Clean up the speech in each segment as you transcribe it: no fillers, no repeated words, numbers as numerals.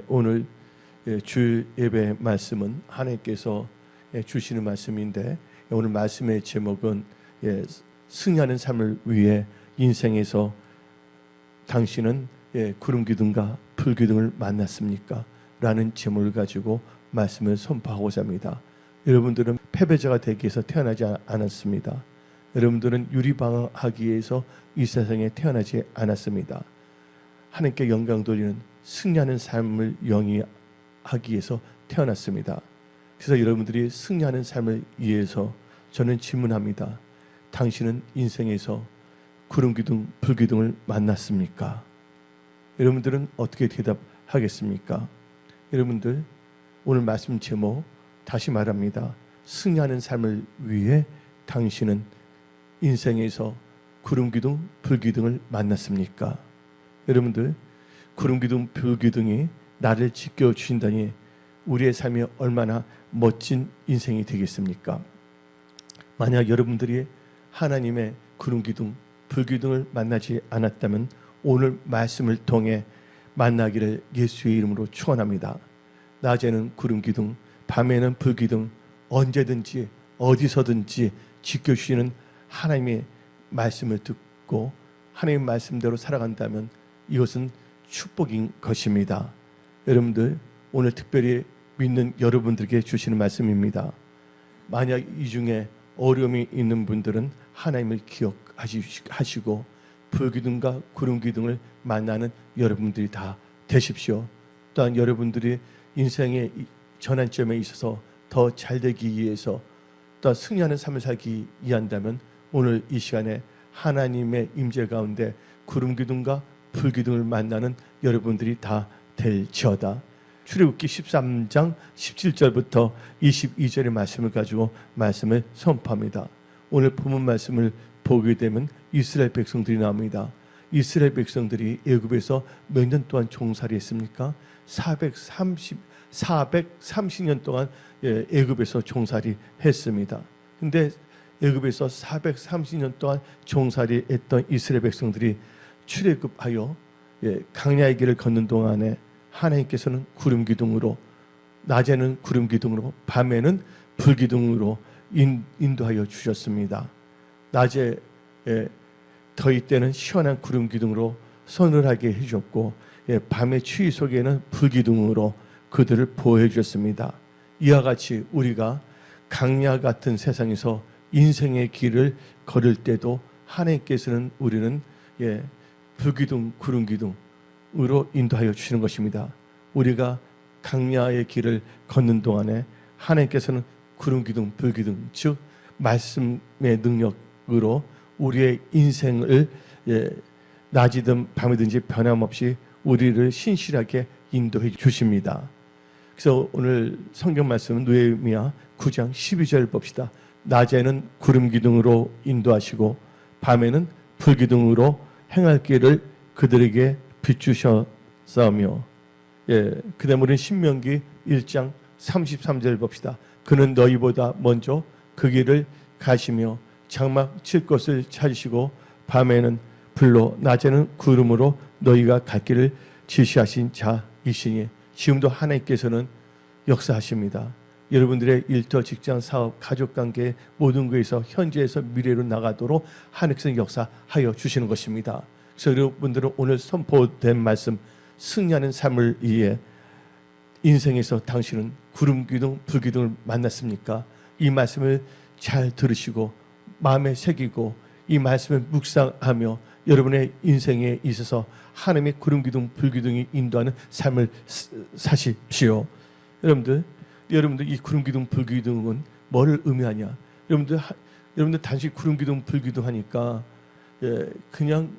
오늘 주 예배 말씀은 하나님께서 주시는 말씀인데, 오늘 말씀의 제목은 승리하는 삶을 위해 인생에서 당신은 구름 기둥과 불 기둥을 만났습니까? 라는 제목을 가지고 말씀을 선포하고자 합니다. 여러분들은 패배자가 되기 위해서 태어나지 않았습니다. 여러분들은 유리방어하기 위해서 이 세상에 태어나지 않았습니다. 하나님께 영광 돌리는 승리하는 삶을 영위하기 위해서 태어났습니다. 그래서 여러분들이 승리하는 삶을 위해서 저는 질문합니다. 당신은 인생에서 구름 기둥, 불 기둥을 만났습니까? 여러분들은 어떻게 대답하겠습니까? 여러분들, 오늘 말씀 제목 다시 말합니다. 승리하는 삶을 위해 당신은 인생에서 구름 기둥, 불 기둥을 만났습니까? 여러분들, 구름 기둥, 불 기둥이 나를 지켜주신다니 우리의 삶이 얼마나 멋진 인생이 되겠습니까? 만약 여러분들이 하나님의 구름 기둥, 불 기둥을 만나지 않았다면 오늘 말씀을 통해 만나기를 예수의 이름으로 축원합니다. 낮에는 구름 기둥, 밤에는 불 기둥, 언제든지 어디서든지 지켜주시는 하나님의 말씀을 듣고 하나님의 말씀대로 살아간다면 이것은 축복인 것입니다. 여러분들, 오늘 특별히 믿는 여러분들에게 주시는 말씀입니다. 만약 이 중에 어려움이 있는 분들은 하나님을 기억하시고 불기둥과 구름기둥을 만나는 여러분들이 다 되십시오. 또한 여러분들이 인생의 전환점에 있어서 더 잘되기 위해서 또 승리하는 삶을 살기 위한다면 오늘 이 시간에 하나님의 임재 가운데 구름기둥과 불기둥을 만나는 여러분들이 다 될지어다. 출애굽기 13장 17절부터 22절의 말씀을 가지고 말씀을 선포합니다. 오늘 본문 말씀을 보게 되면 이스라엘 백성들이 나옵니다. 이스라엘 백성들이 애굽에서 몇 년 동안 종살이 했습니까? 430년 동안 애굽에서 종살이 했습니다. 근데 애굽에서 430년 동안 종살이 했던 이스라엘 백성들이 출애굽하여 강야의 길을 걷는 동안에 하나님께서는 구름 기둥으로, 낮에는 구름 기둥으로, 밤에는 불 기둥으로 인도하여 주셨습니다. 낮에 더위 때는 시원한 구름 기둥으로 서늘하게 해주셨고, 밤의 추위 속에는 불 기둥으로 그들을 보호해 주셨습니다. 이와 같이 우리가 강야 같은 세상에서 인생의 길을 걸을 때도 하나님께서는 우리는 불기둥, 구름기둥으로 인도하여 주시는 것입니다. 우리가 강야의 길을 걷는 동안에 하나님께서는 구름기둥, 불기둥, 즉 말씀의 능력으로 우리의 인생을 낮이든 밤이든지 변함없이 우리를 신실하게 인도해 주십니다. 그래서 오늘 성경 말씀은 느헤미야 9장 12절 봅시다. 낮에는 구름기둥으로 인도하시고 밤에는 불기둥으로 행할 길을 그들에게 비추셨으며, 그 다음 우리는 신명기 1장 33절 봅시다. 그는 너희보다 먼저 그 길을 가시며 장막 칠 것을 찾으시고 밤에는 불로 낮에는 구름으로 너희가 갈 길을 지시하신 자이시니. 지금도 하나님께서는 역사하십니다. 여러분들의 일터, 직장, 사업, 가족관계 모든 것에서 현재에서 미래로 나가도록 하나님께서 역사하여 주시는 것입니다. 그래서 여러분들은 오늘 선포된 말씀, 승리하는 삶을 위해 인생에서 당신은 구름기둥, 불기둥을 만났습니까? 이 말씀을 잘 들으시고 마음에 새기고 이 말씀을 묵상하며 여러분의 인생에 있어서 하나님의 구름기둥, 불기둥이 인도하는 삶을 사십시오. 여러분들 이 구름기둥, 불기둥은 뭐를 의미하냐? 여러분들 단지 구름기둥, 불기둥 하니까 그냥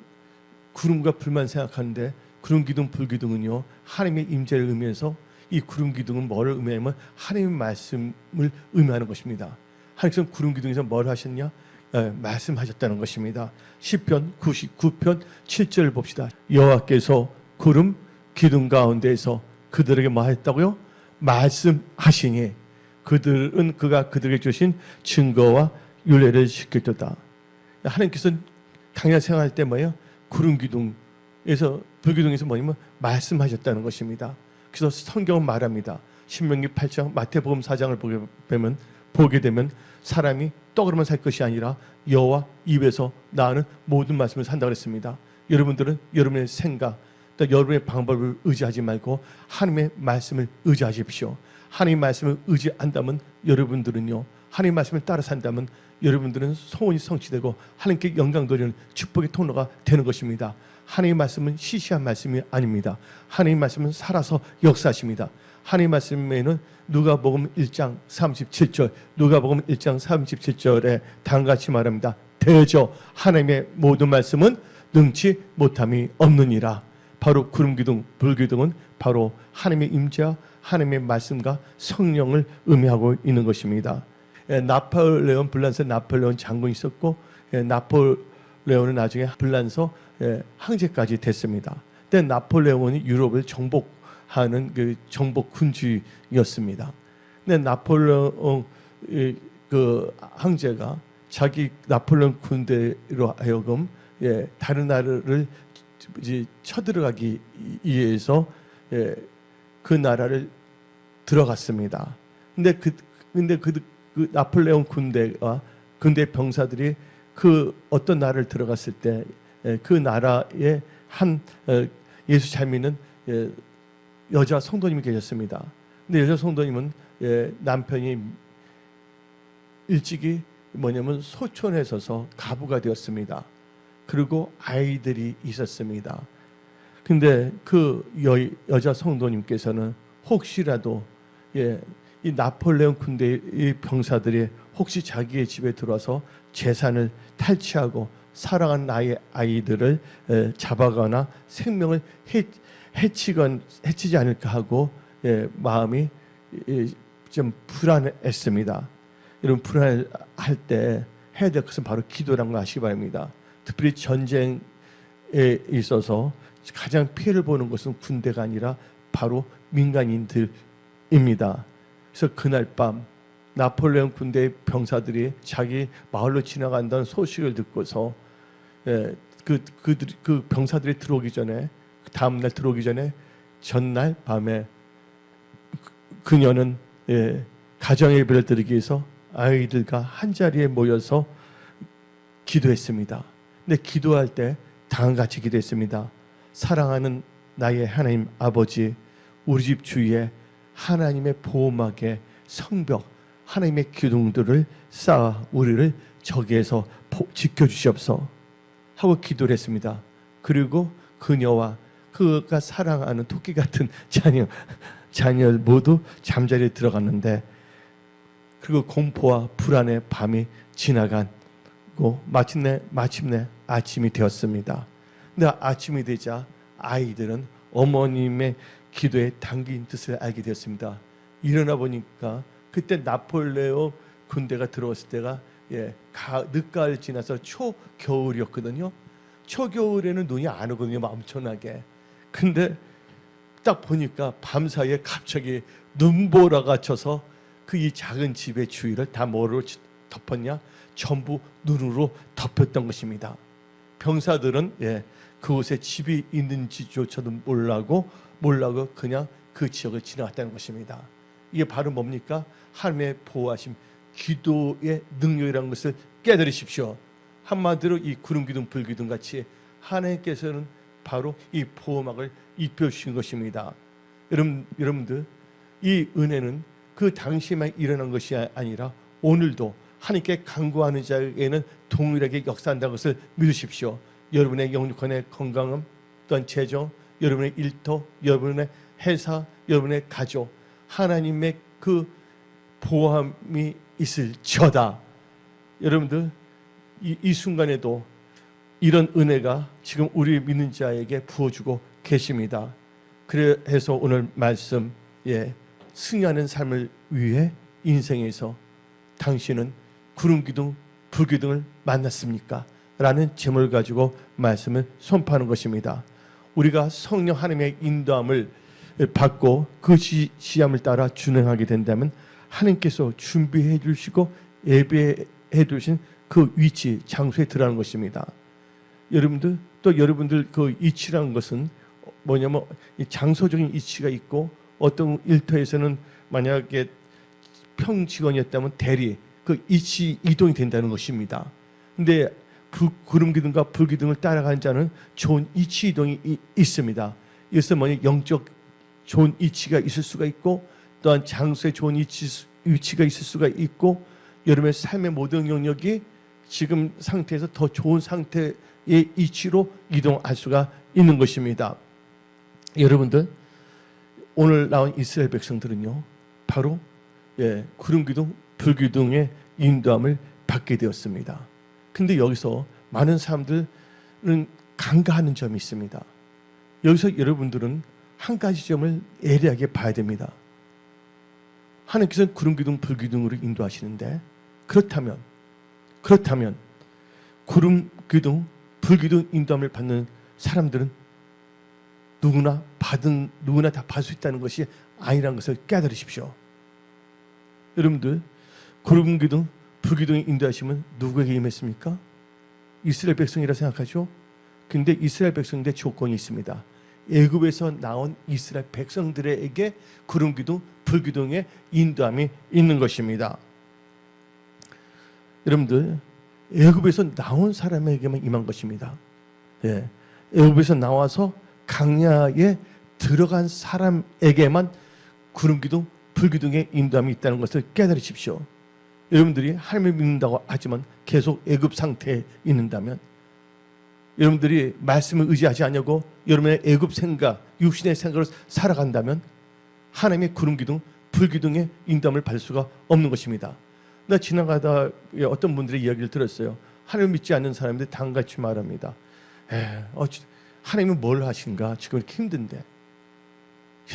구름과 불만 생각하는데 구름기둥, 불기둥은요 하나님의 임재를 의미해서 이 구름기둥은 뭐를 의미하냐면 하나님의 말씀을 의미하는 것입니다. 하나님께서 구름기둥에서 뭘 하셨냐? 말씀하셨다는 것입니다. 시편 99편 7절을 봅시다. 여호와께서 구름 기둥 가운데에서 그들에게 뭐 했다고요? 말씀하시니 그들은 그가 그들에게 주신 증거와 율례를 지켰도다. 하나님께서는 강야 생활할 때 뭐예요? 구름 기둥에서 불기둥에서 뭐냐면 말씀하셨다는 것입니다. 그래서 성경은 말합니다. 신명기 8장, 마태복음 4장을 보게 되면 사람이 떡으로만 살 것이 아니라 여호와 입에서 나오는 모든 말씀을 산다고 했습니다. 여러분들은 여러분의 생각, 또 여러분의 방법을 의지하지 말고 하나님의 말씀을 의지하십시오. 하나님의 말씀을 의지한다면 여러분들은요, 하나님의 말씀을 따라 산다면 여러분들은 소원이 성취되고 하나님께 영광 돌리는 축복의 통로가 되는 것입니다. 하나님의 말씀은 시시한 말씀이 아닙니다. 하나님의 말씀은 살아서 역사하십니다. 하나님의 말씀에는 누가복음 1장 37절, 누가복음 1장 37절에 다음같이 말합니다. 대저 하나님의 모든 말씀은 능치 못함이 없느니라. 바로 구름기둥, 불기둥은 바로 하나님의 임재와 하나님의 말씀과 성령을 의미하고 있는 것입니다. 나폴레온 불란서 나폴레온 장군이 있었고, 나폴레온은 나중에 불란서 황제까지 됐습니다. 근데 나폴레온이 유럽을 정복하는 그 정복 군주였습니다. 근데 나폴레온 그 황제가 자기 나폴레온 군대로 하여금 다른 나라를 쳐들어가기 위해서 그 나라를 들어갔습니다. 근데 그 나폴레온 군대와 군대 병사들이 그 어떤 나라를 들어갔을 때 그 나라에 한 예수 잘 믿는 여자 성도님이 계셨습니다. 근데 여자 성도님은 남편이 일찍이 소촌에 서서 가부가 되었습니다. 그리고 아이들이 있었습니다. 근데 그 여자 성도님께서는 혹시라도 이 나폴레옹 군대의 병사들이 혹시 자기의 집에 들어와서 재산을 탈취하고 사랑하는 나의 아이들을 잡아가거나 생명을 해치지 않을까 하고 마음이 좀 불안했습니다. 여러분, 불안할 때 해야 될 것은 바로 기도라는 거 아시기 바랍니다. 특별히 전쟁에 있어서 가장 피해를 보는 것은 군대가 아니라 바로 민간인들입니다. 그래서 그날 밤 나폴레옹 군대의 병사들이 자기 마을로 지나간다는 소식을 듣고서 그 병사들이 들어오기 전에, 다음 날 들어오기 전에 전날 밤에 그녀는 가정 예배를 드리기 위해서 아이들과 한 자리에 모여서 기도했습니다. 근데 기도할 때 다음같이 기도했습니다. 사랑하는 나의 하나님 아버지, 우리 집 주위에 하나님의 보호막의 성벽, 하나님의 기둥들을 쌓아 우리를 저기에서 지켜주시옵소서 하고 기도를 했습니다. 그리고 그녀와 그가 사랑하는 토끼 같은 자녀 모두 잠자리에 들어갔는데, 그리고 공포와 불안의 밤이 지나가고 마침내 아침이 되었습니다. 근데 아침이 되자 아이들은 어머님의 기도에 담긴 뜻을 알게 되었습니다. 일어나 보니까 그때 나폴레옹 군대가 들어왔을 때가 늦가을 지나서 초겨울이었거든요. 초겨울에는 눈이 안 오거든요, 엄청나게. 근데 딱 보니까 밤사이에 갑자기 눈보라가 쳐서 그 이 작은 집의 주위를 다 뭐로 덮었냐? 전부 눈으로 덮였던 것입니다. 병사들은 그곳에 집이 있는지조차도 몰라고 그냥 그 지역을 지나갔다는 것입니다. 이게 바로 뭡니까? 하나님의 보호하심, 기도의 능력이라는 것을 깨달으십시오. 한마디로 이 구름기둥 불기둥 같이 하나님께서는 바로 이 보호막을 입혀주신 것입니다. 여러분들, 이 은혜는 그 당시에만 일어난 것이 아니라 오늘도 하나님께 간구하는 자에게는 동일하게 역사한다는 것을 믿으십시오. 여러분의 영육간의 건강음, 또한 재정, 여러분의 일터, 여러분의 회사, 여러분의 가족, 하나님의 그 보호함이 있을지어다. 여러분들, 이 순간에도 이런 은혜가 지금 우리 믿는 자에게 부어주고 계십니다. 그래서 오늘 말씀, 승리하는 삶을 위해 인생에서 당신은 구름기둥, 불기둥을 만났습니까? 라는 제목을 가지고 말씀을 선포하는 것입니다. 우리가 성령 하나님의 인도함을 받고 그 지시함을 따라 준행하게 된다면 하나님께서 준비해 주시고 예배해 두신 그 위치, 장소에 들어가는 것입니다. 여러분들 그 이치라는 것은 뭐냐면 장소적인 이치가 있고 어떤 일터에서는 만약에 평직원이었다면 대리 그 이치 이동이 된다는 것입니다. 근데 구름기둥과 불기둥을 따라가는 자는 좋은 이치 이동이 있습니다. 이것은 뭐냐 영적 좋은 이치가 있을 수가 있고 또한 장소에 좋은 위치가 있을 수가 있고 여러분의 삶의 모든 영역이 지금 상태에서 더 좋은 상태의 이치로 이동할 수가 있는 것입니다. 여러분들 오늘 나온 이스라엘 백성들은요 바로 구름기둥 불기둥의 인도함을 받게 되었습니다. 근데 여기서 많은 사람들은 간과하는 점이 있습니다. 여기서 여러분들은 한 가지 점을 예리하게 봐야 됩니다. 하나님께서는 구름기둥 불기둥으로 인도하시는데 그렇다면 구름기둥 불기둥 인도함을 받는 사람들은 누구나 다 받을 수 있다는 것이 아니라는 것을 깨달으십시오. 여러분들 구름기둥 불기둥이 인도하시면 누구에게 임했습니까? 이스라엘 백성이라 생각하죠. 근데 이스라엘 백성인데 조건이 있습니다. 애굽에서 나온 이스라엘 백성들에게 구름기둥 불기둥의 인도함이 있는 것입니다. 여러분들 애굽에서 나온 사람에게만 임한 것입니다. 애굽에서 나와서 강야에 들어간 사람에게만 구름기둥 불기둥의 인도함이 있다는 것을 깨달으십시오. 여러분들이 하나님을 믿는다고 하지만 계속 애굽 상태에 있는다면, 여러분들이 말씀을 의지하지 않냐고 여러분의 애굽 생각, 육신의 생각으로 살아간다면 하나님의 구름기둥 불기둥의 인도함을 받을 수가 없는 것입니다. 나 지나가다 어떤 분들의 이야기를 들었어요. 하나님을 믿지 않는 사람들 당같이 말합니다. 하나님은 뭘 하신가? 지금 이렇게 힘든데.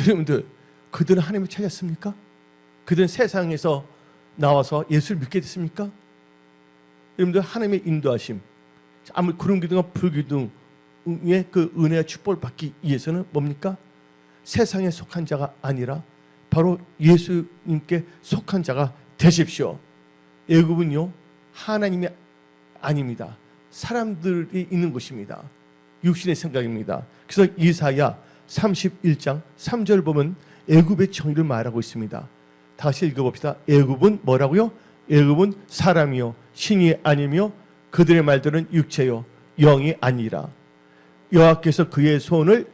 여러분들 그들은 하나님을 찾았습니까? 그들은 세상에서 나와서 예수를 믿게 됐습니까? 여러분들 하나님의 인도하심, 아무리 구름기둥과 불기둥의 그 은혜와 축복을 받기 위해서는 뭡니까? 세상에 속한 자가 아니라 바로 예수님께 속한 자가 되십시오. 애굽은요 하나님이 아닙니다. 사람들이 있는 것입니다. 육신의 생각입니다. 그래서 이사야 31장 3절 보면 애굽의 정의를 말하고 있습니다. 다시 읽어봅시다. 애굽은 뭐라고요? 애굽은 사람이요 신이 아니며 그들의 말들은 육체요 영이 아니라. 여호와께서 그의 손을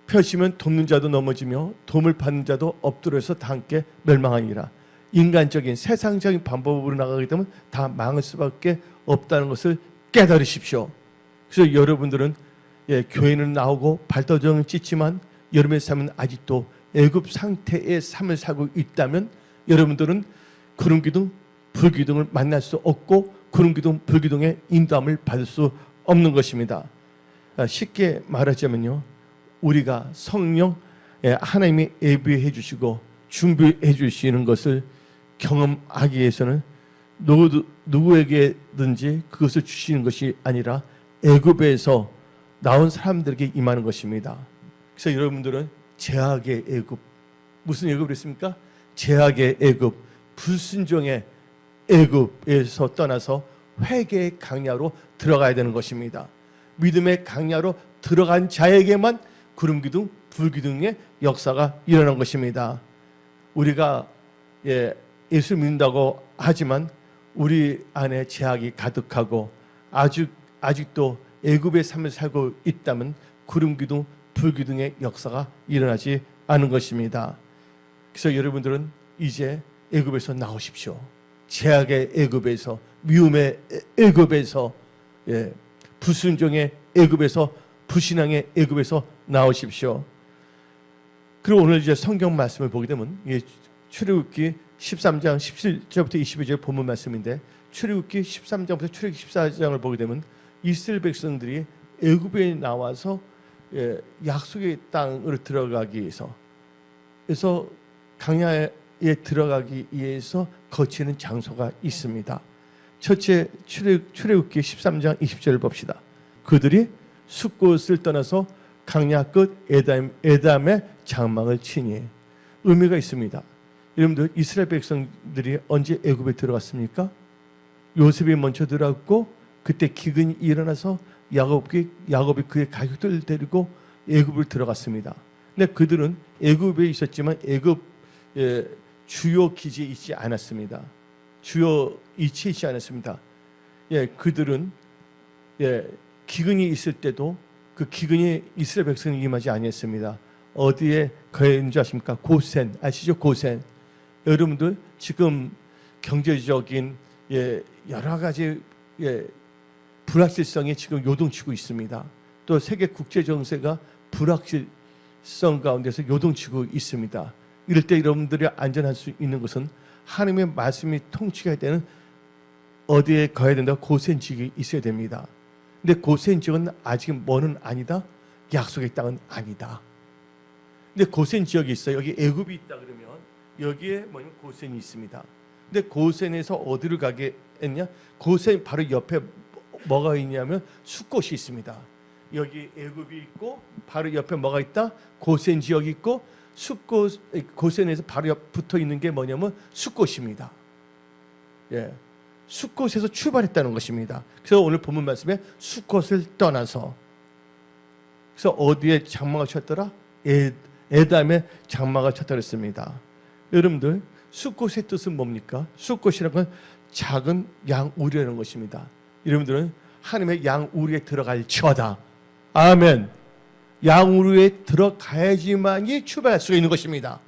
펴시면 돕는 자도 넘어지며 도움을 받는 자도 엎드려서 다 함께 멸망하니라. 인간적인 세상적인 방법으로 나가게 되면 다 망할 수밖에 없다는 것을 깨달으십시오. 그래서 여러분들은 교회는 나오고 발도정을 찢지만 여러분의 삶은 아직도 애굽 상태의 삶을 살고 있다면 여러분들은 구름기둥 불기둥을 만날 수 없고 구름기둥 불기둥의 인도함을 받을 수 없는 것입니다. 쉽게 말하자면요, 우리가 성령 하나님이 예비해 주시고 준비해 주시는 것을 경험하기 위해서는 누구에게든지 그것을 주시는 것이 아니라 애굽에서 나온 사람들에게 임하는 것입니다. 그래서 여러분들은 제약의 애굽, 무슨 애굽을 했습니까? 제약의 애굽, 불순종의 애굽에서 떠나서 회개의 강야로 들어가야 되는 것입니다. 믿음의 강야로 들어간 자에게만 구름기둥, 불기둥의 역사가 일어난 것입니다. 우리가 예수를 믿는다고 하지만 우리 안에 제약이 가득하고 아직도 애굽의 삶을 살고 있다면 구름기둥, 불기둥의 역사가 일어나지 않은 것입니다. 그래서 여러분들은 이제 애굽에서 나오십시오. 제약의 애굽에서, 미움의 애굽에서, 불순종의 애굽에서, 불신앙의 애굽에서 나오십시오. 그리고 오늘 이제 성경 말씀을 보게 되면 출애굽기 13장 17절부터 22절 본문 말씀인데, 출애굽기 13장부터 출애굽기 14장을 보게 되면 이스라엘 백성들이 애굽에 나와서 약속의 땅으로 들어가기 위해서, 그래서 강야에 들어가기 위해서 거치는 장소가 있습니다. 첫째, 출애굽기 13장 20절을 봅시다. 그들이 숫곳을 떠나서 강야 끝 에담의 장막을 치니. 의미가 있습니다. 여러분들 이스라엘 백성들이 언제 애굽에 들어갔습니까? 요셉이 먼저 들어갔고 그때 기근이 일어나서 야곱이 그의 가족들을 데리고 애굽을 들어갔습니다. 근데 그들은 애굽에 있었지만 애굽 주요 기지에 있지 않았습니다. 주요 위치에 있지 않았습니다. 그들은 기근이 있을 때도 그 기근이 이스라엘 백성이 임하지 아니했습니다. 어디에 거했는 줄 아십니까? 고센 아시죠? 고센. 여러분들 지금 경제적인 여러 가지 불확실성이 지금 요동치고 있습니다. 또 세계 국제 정세가 불확실성 가운데서 요동치고 있습니다. 이럴 때 여러분들이 안전할 수 있는 것은 하나님의 말씀이 통치가 되는 어디에 가야 된다? 고센 지역이 있어야 됩니다. 근데 고센 지역은 아직 뭐는 아니다? 약속의 땅은 아니다. 근데 고센 지역이 있어요. 여기 애굽이 있다 그러면 여기에 뭐냐면 고센이 있습니다. 근데 고센에서 어디를 가게 했냐? 고센 바로 옆에 뭐가 있냐면 숫곳이 있습니다. 여기 애굽이 있고 바로 옆에 뭐가 있다? 고센 지역이 있고 숫곳, 고센에서 바로 옆 붙어 있는 게 뭐냐면 숫곳입니다. 숫곳에서 출발했다는 것입니다. 그래서 오늘 본문 말씀에 숫곳을 떠나서 그래서 어디에 장막을 쳤더라? 에담에 장막을 쳤다 그랬습니다. 여러분들 숫곳의 뜻은 뭡니까? 숫곳이라는 건 작은 양우리라는 것입니다. 여러분들은 하나님의 양우리에 들어갈 처다. 아멘. 양우리에 들어가야지만이 출발할 수가 있는 것입니다.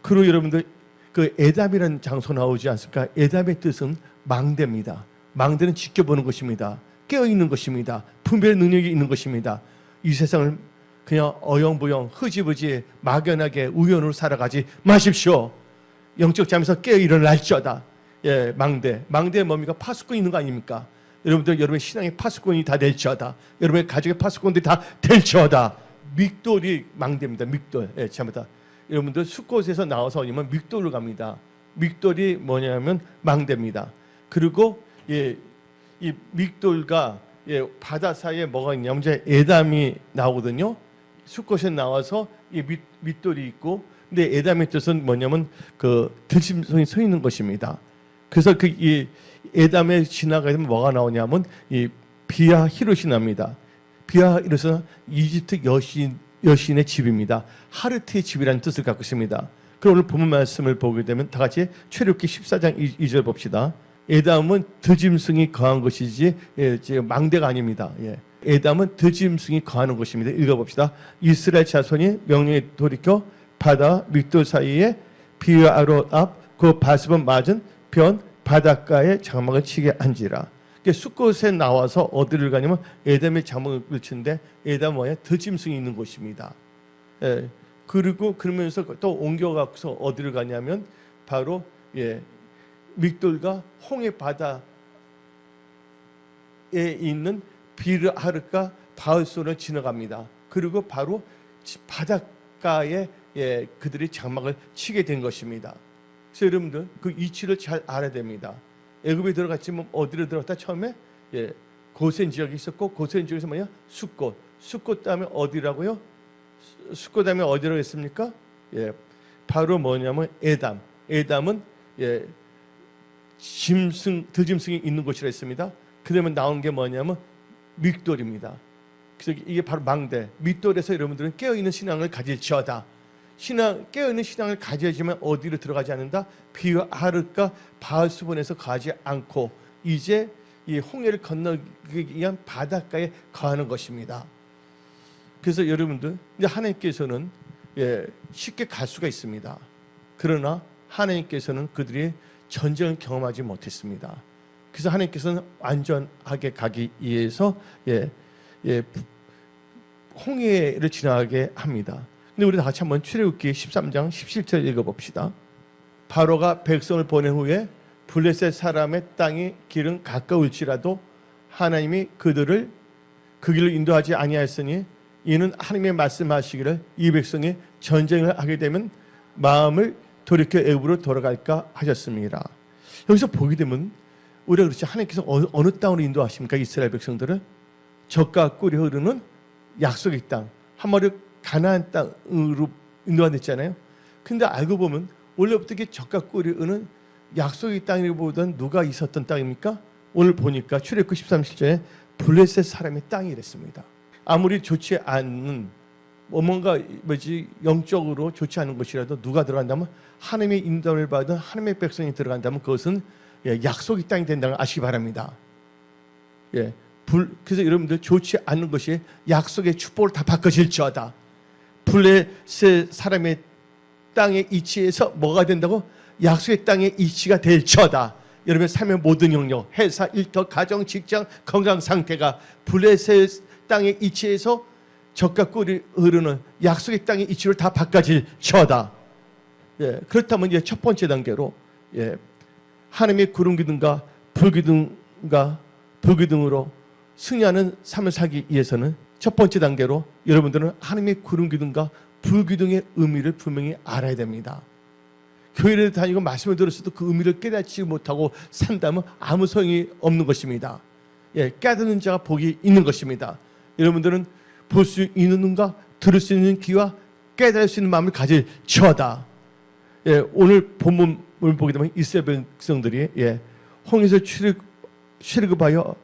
그리고 여러분들 그 에담이라는 장소 나오지 않습니까? 에담의 뜻은 망대입니다. 망대는 지켜보는 것입니다. 깨어있는 것입니다. 분별의 능력이 있는 것입니다. 이 세상을 그냥 어영부영 흐지부지 막연하게 우연으로 살아가지 마십시오. 영적 잠에서 깨어 일어날지어다. 망대의 뭡니까? 파수꾼 있는 거 아닙니까? 여러분들 여러분의 신앙의 파수꾼이 다 될지어다. 여러분의 가족의 파수꾼들이 다 될지어다. 믹돌이 망대입니다. 믹돌. 참다. 여러분들 숫곳에서 나와서 아니면 믹돌로 갑니다. 믹돌이 뭐냐면 망대입니다. 그리고 이 믹돌과 바다 사이에 뭐가 있냐면 이제 에담이 나오거든요. 숫곳에 나와서 이 믹돌이 있고, 근데 에담의 뜻은 뭐냐면 그 들짐승이 서 있는 것입니다. 그래서 그 이 에담에 지나가게 되면 뭐가 나오냐면 이 비아 히롯이 납니다. 비아 히롯은 이집트 여신의 집입니다. 하르트의 집이라는 뜻을 갖고 있습니다. 그럼 오늘 본문 말씀을 보게 되면 다 같이 출애굽기 14장 2절 봅시다. 에담은 들짐승이 거한 것이지 망대가 아닙니다. 에담은 들짐승이 거하는 것입니다. 읽어봅시다. 이스라엘 자손이 명령에 돌이켜 바다 믹돌 사이에 비아롯 앞 그 바스본 맞은 변 바닷가에 장막을 치게 한지라. 숫곳에 나와서 어디를 가냐면 에담의 장막을 치는데 에담 뭐야? 들짐승이 있는 곳입니다. 그리고 그러면서 또 옮겨가서 어디를 가냐면 바로 믹돌과 홍해 바다에 있는 비르하르카 바울손을 지나갑니다. 그리고 바로 바닷가에 그들이 장막을 치게 된 것입니다. 그래서 여러분들 그 위치를 잘 알아야 됩니다. 애굽에 들어갔지만 어디로 들어갔다? 처음에 고센 지역이 있었고 고센 지역에서 뭐냐? 숫곳 다음에 어디라고요? 숫곳 다음에 어디라고 했습니까? 바로 뭐냐면 에담은 들짐승이 있는 곳이라 했습니다. 그 다음에 나온 게 뭐냐면 믹돌입니다. 그래서 이게 바로 망대. 믹돌에서 여러분들은 깨어있는 신앙을 가질지어다. 깨어있는 신앙을 가져야지만 어디로 들어가지 않는다? 비하르카 바알수본에서 가지 않고 이제 이 홍해를 건너기 위한 바닷가에 거하는 것입니다. 그래서 여러분들 이제 하나님께서는 쉽게 갈 수가 있습니다. 그러나 하나님께서는 그들이 전쟁을 경험하지 못했습니다. 그래서 하나님께서는 안전하게 가기 위해서 홍해를 지나가게 합니다. 근데 우리 다 같이 한번 출애굽기 13장 17절 읽어봅시다. 바로가 백성을 보낸 후에 블레셋 사람의 땅이 길은 가까울지라도 하나님이 그들을 그 길로 인도하지 아니하였으니 이는 하나님의 말씀하시기를 이 백성이 전쟁을 하게 되면 마음을 돌이켜 애굽으로 돌아갈까 하셨습니다. 여기서 보게 되면 우리가 그렇지 하나님께서 어느 땅으로 인도하십니까? 이스라엘 백성들을 젖과 꿀이 흐르는 약속의 땅, 한마디로 가나안 땅으로 인도한댔잖아요. 근데 알고 보면 원래부터 이게 젖과 꿀이 흐르는 약속의 땅이보다는 누가 있었던 땅입니까? 오늘 보니까 출애굽기 13절에 블레셋 사람의 땅이랬습니다. 아무리 좋지 않은 뭔가 영적으로 좋지 않은 것이라도 누가 들어간다면 하나님의 인도를 받은 하나님의 백성이 들어간다면 그것은 약속의 땅이 된다는 걸 아시기 바랍니다. 그래서 여러분들 좋지 않은 것이 약속의 축복을 다 바꿔질지어다. 블레셋 사람의 땅의 이치에서 뭐가 된다고? 약속의 땅의 이치가 될지어다. 여러분 삶의 모든 영역, 회사, 일터, 가정, 직장, 건강 상태가 블레셋 땅의 이치에서 적과 꿀이 흐르는 약속의 땅의 이치로 다 바꿔질지어다. 그렇다면 이제 첫 번째 단계로 하나님의 구름 기둥과 불기둥으로 승리하는 삶을 살기 위해서는 첫 번째 단계로 여러분들은 하나님의 구름 기둥과 불기둥의 의미를 분명히 알아야 됩니다. 교회를 다니고 말씀을 들었어도 그 의미를 깨닫지 못하고 산다면 아무 소용이 없는 것입니다. 깨닫는 자가 복이 있는 것입니다. 여러분들은 볼 수 있는 눈과 들을 수 있는 귀와 깨달을 수 있는 마음을 가질지어다. 오늘 본문을 보게 되면 이스라엘 백성들이 홍해에서 출애굽하여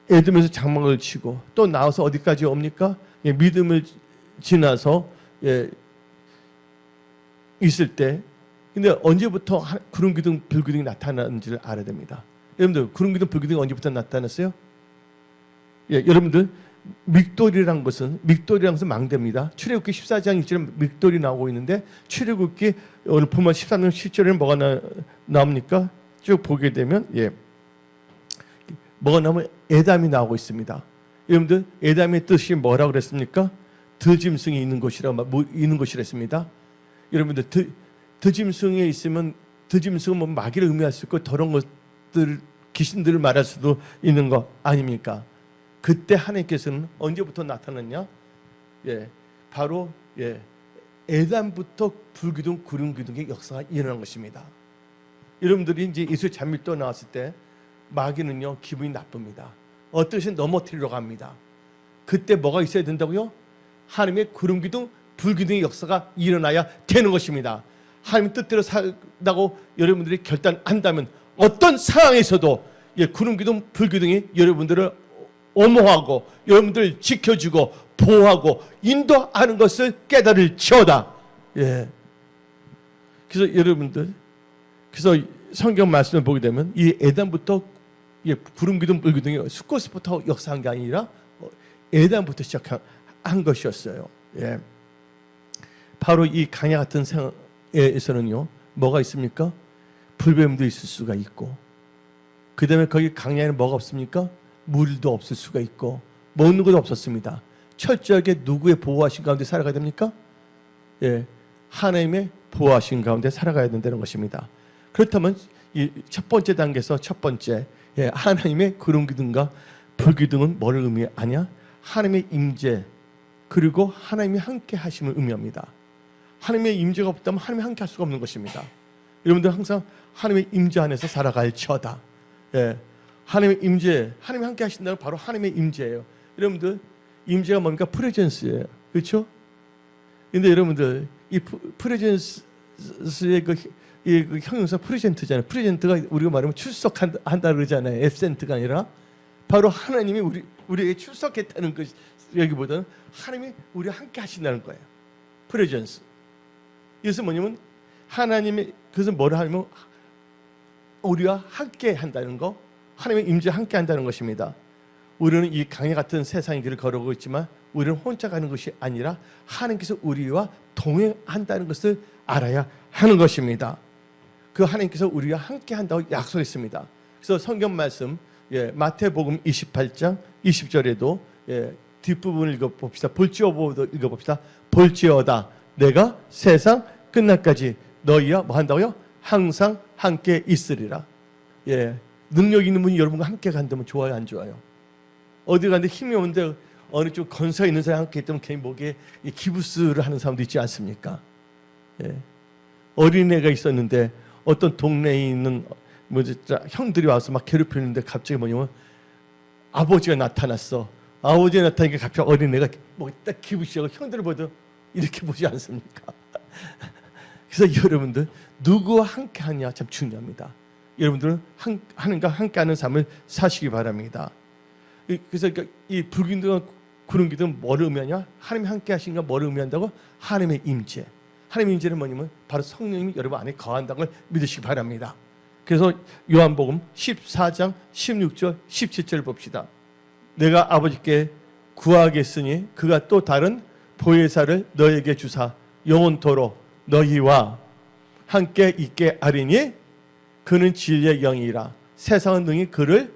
에돔에서 장막을 치고 또 나와서 어디까지 옵니까? 믿음을 지나서 있을 때, 근데 언제부터 구름 기둥 불기둥이 나타나는지를 알아야 됩니다. 여러분들 구름 기둥 불기둥이 언제부터 나타났어요? 여러분들 믹돌이라는 것은 망대입니다. 출애굽기 14장 1절에 믹돌이 나오고 있는데 출애굽기 오늘 보면 13장 10절에는 뭐가 나옵니까? 쭉 보게 되면 뭐가 나오면 에담이 나오고 있습니다. 여러분들 에담의 뜻이 뭐라고 그랬습니까? 드짐승이 있는 곳이라 했습니다. 여러분들 드짐승에 있으면 드짐승은 뭐 마귀를 의미할 수 있고 더러운 것들 귀신들을 말할 수도 있는 거 아닙니까? 그때 하나님께서는 언제부터 나타났냐? 바로 에담부터 불기둥 구름 기둥의 역사가 일어난 것입니다. 여러분들이 이제 이스라엘 잠밀도 나왔을 때 마귀는요 기분이 나쁩니다. 어떻게 넘어뜨리려고 합니다. 그때 뭐가 있어야 된다고요? 하나님의 구름 기둥 불기둥의 역사가 일어나야 되는 것입니다. 하나님 뜻대로 살다고 여러분들이 결단한다면 어떤 상황에서도 구름 기둥 불기둥이 여러분들을 엄호하고 여러분들을 지켜주고 보호하고 인도하는 것을 깨달을지어다. 그래서 여러분들 성경 말씀을 보게 되면 이 에담부터 구름 기둥 불기둥이 수컷부터 역사한 게 아니라 에담부터 시작한 것이었어요. 바로 이 강야 같은 생에서는요 뭐가 있습니까? 불뱀도 있을 수가 있고, 그 다음에 거기 강야에는 뭐가 없습니까? 물도 없을 수가 있고 먹는 것도 없었습니다. 철저하게 누구의 보호하신 가운데 살아가야 됩니까? 하나님의 보호하신 가운데 살아가야 된다는 것입니다. 그렇다면 이 첫 번째 단계에서 첫 번째 하나님의 구름 기둥과 불기둥은 뭐를 의미하냐? 하나님의 임재 그리고 하나님이 함께 하심을 의미합니다. 하나님의 임재가 없다면 하나님이 함께 할 수가 없는 것입니다. 여러분들 항상 하나님의 임재 안에서 살아갈지어다. 하나님의 임재, 하나님이 함께 하신다는 바로 하나님의 임재예요. 여러분들 임재가 뭡니까? 프레젠스예요. 그렇죠? 근데 여러분들 이 프레젠스의 그 형용사 프레젠트잖아요. 프레젠트가 우리가 말하면 출석한다 그러잖아요. 앱센트가 아니라 바로 하나님이 우리에게 출석했다는 것 여기보다는 하나님이 우리와 함께 하신다는 거예요. 프레젠스. 이것은 뭐냐면 하나님의 그것은 뭐라 하면 우리와 함께 한다는 거, 하나님의 임재 함께 한다는 것입니다. 우리는 이 강야 같은 세상의 길을 걸어오고 있지만 우리는 혼자 가는 것이 아니라 하나님께서 우리와 동행한다는 것을 알아야 하는 것입니다. 그 하나님께서 우리와 함께 한다고 약속했습니다. 그래서 성경 말씀 마태복음 28장 20절에도 뒷부분을 읽어봅시다. 읽어봅시다. 볼지어다 내가 세상 끝날까지 너희와 뭐 한다고요? 항상 함께 있으리라. 능력 있는 분이 여러분과 함께 간다면 좋아요, 안 좋아요? 어디 가는데 힘이 오는데 어느 쪽 건설 있는 사람이 함께 있다면 괜히 목에 기부스를 하는 사람도 있지 않습니까? 어린애가 있었는데 어떤 동네에 있는 형들이 와서 막 괴롭히는데 갑자기 뭐냐면 아버지가 나타났어. 아버지가 나타나니까 갑자기 어린애가 뭐 딱 기부시하고 형들을 보도 이렇게 보지 않습니까? 그래서 여러분들 누구와 함께 하냐 참 중요합니다. 여러분들은 하나님과 함께하는 삶을 사시기 바랍니다. 그래서 이 불기둥과 구름 기둥은 뭐를 의미하냐? 하나님이 함께 하신가 뭐를 의미한다고? 하나님의 임재. 하나님의 임재는 뭐냐면 바로 성령님이 여러분 안에 거한다는 걸 믿으시기 바랍니다. 그래서 요한복음 14장 16절 17절 봅시다. 내가 아버지께 구하겠으니 그가 또 다른 보혜사를 너에게 주사 영원토록 너희와 함께 있게 하리니 그는 진리의 영이라. 세상은 능히 그를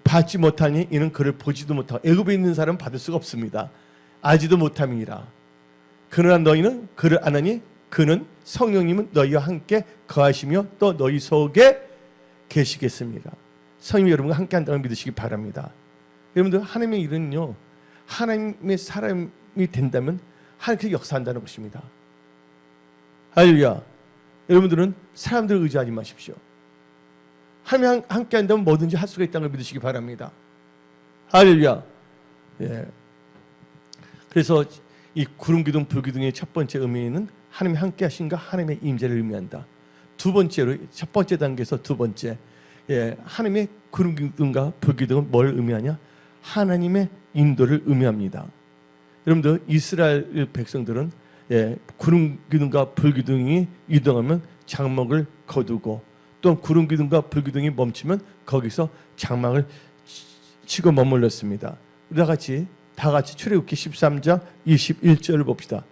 받지 못하니 이는 그를 보지도 못하고 애굽에 있는 사람은 받을 수가 없습니다. 알지도 못함이니라. 그러나 너희는 그를 아나니 그는 성령님은 너희와 함께 거하시며 또 너희 속에 계시겠습니다. 성령이 여러분과 함께 한다고 믿으시기 바랍니다. 여러분들 하나님의 일은요, 하나님의 사람이 된다면 하나님께서 역사한다는 것입니다. 할렐루야. 여러분들은 사람들을 의지하지 마십시오. 하나님 함께 한다면 뭐든지 할 수가 있다는 걸 믿으시기 바랍니다. 할렐루야. 예. 그래서 이 구름 기둥 불 기둥의 첫 번째 의미는 하나님이 함께 하신가 하나님의 임재를 의미한다. 두 번째로 첫 번째 단계에서 두 번째, 예, 하나님의 구름 기둥과 불 기둥은 뭘 의미하냐? 하나님의 인도를 의미합니다. 여러분들 이스라엘 백성들은 예, 구름 기둥과 불 기둥이 이동하면 장막을 거두고 또 구름 기둥과 불 기둥이 멈추면 거기서 장막을 치고 머물렀습니다. 우리 다 같이 출애굽기 13장 21절을 봅시다.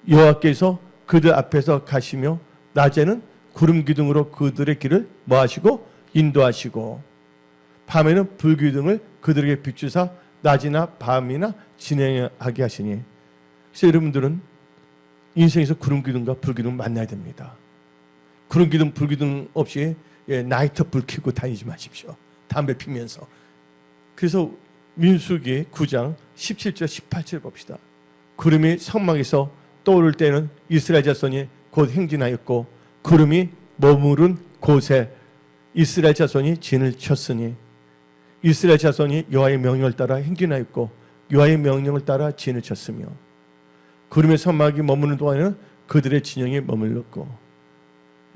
여호와께서 그들 앞에서 가시며 낮에는 구름 기둥으로 그들의 길을 뭐하시고 인도하시고 밤에는 불 기둥을 그들에게 비추사 낮이나 밤이나 진행하게 하시니. 그래서 여러분들은 인생에서 구름 기둥과 불 기둥 만나야 됩니다. 구름 기둥 불 기둥 없이 나이트 불 켜고 다니지 마십시오. 담배 피면서. 그래서 민수기 9장 17절 18절 봅시다. 구름이 성막에서 떠오를 때는 이스라엘 자손이 곧 행진하였고 구름이 머무른 곳에 이스라엘 자손이 진을 쳤으니 이스라엘 자손이 여호와의 명령을 따라 행진하였고 여호와의 명령을 따라 진을 쳤으며 구름의 성막이 머무는 동안에는 그들의 진영에 머물렀고.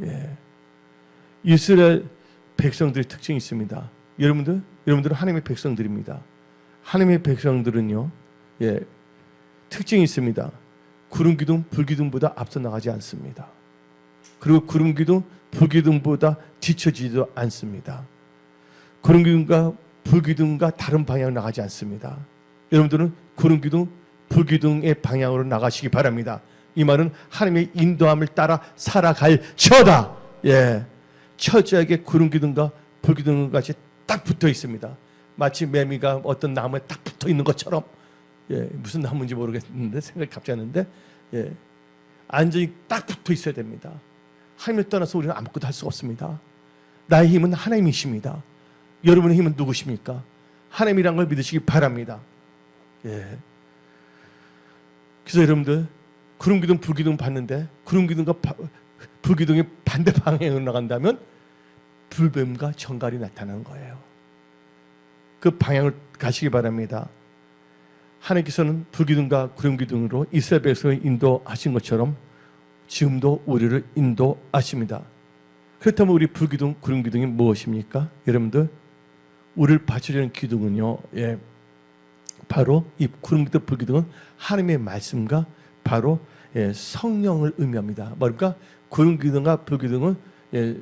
예. 이스라엘 백성들의 특징이 있습니다. 여러분들은 하나님의 백성들입니다. 하나님의 백성들은요, 예, 특징이 있습니다. 구름 기둥, 불 기둥보다 앞서 나가지 않습니다. 그리고 구름 기둥, 불 기둥보다 뒤처지지도 않습니다. 구름 기둥과 불 기둥과 다른 방향으로 나가지 않습니다. 여러분들은 구름 기둥, 불 기둥의 방향으로 나가시기 바랍니다. 이 말은 하나님의 인도함을 따라 살아갈 처다. 예, 철저하게 구름 기둥과 불 기둥 같이 딱 붙어 있습니다. 마치 매미가 어떤 나무에 딱 붙어 있는 것처럼. 예, 무슨 나무인지 모르겠는데 생각이 갑자기 나는데, 예, 안전히 딱 붙어 있어야 됩니다. 하나님을 떠나서 우리는 아무것도 할 수가 없습니다. 나의 힘은 하나님이십니다. 여러분의 힘은 누구십니까? 하나님이란 걸 믿으시기 바랍니다. 예. 그래서 여러분들 구름 기둥, 불 기둥 봤는데 구름 기둥과 불 기둥이 반대 방향으로 나간다면 불뱀과 정갈이 나타나는 거예요. 그 방향을 가시기 바랍니다. 하나님께서는 불 기둥과 구름 기둥으로 이스라엘 백성을 인도하신 것처럼 지금도 우리를 인도하십니다. 그렇다면 우리 불 기둥, 구름 기둥이 무엇입니까? 여러분들, 우리를 받쳐주는 기둥은요, 예, 바로 이 구름 기둥, 불 기둥은 하나님의 말씀과 바로, 예, 성령을 의미합니다. 뭐랄까? 구름 기둥과 불 기둥은, 예,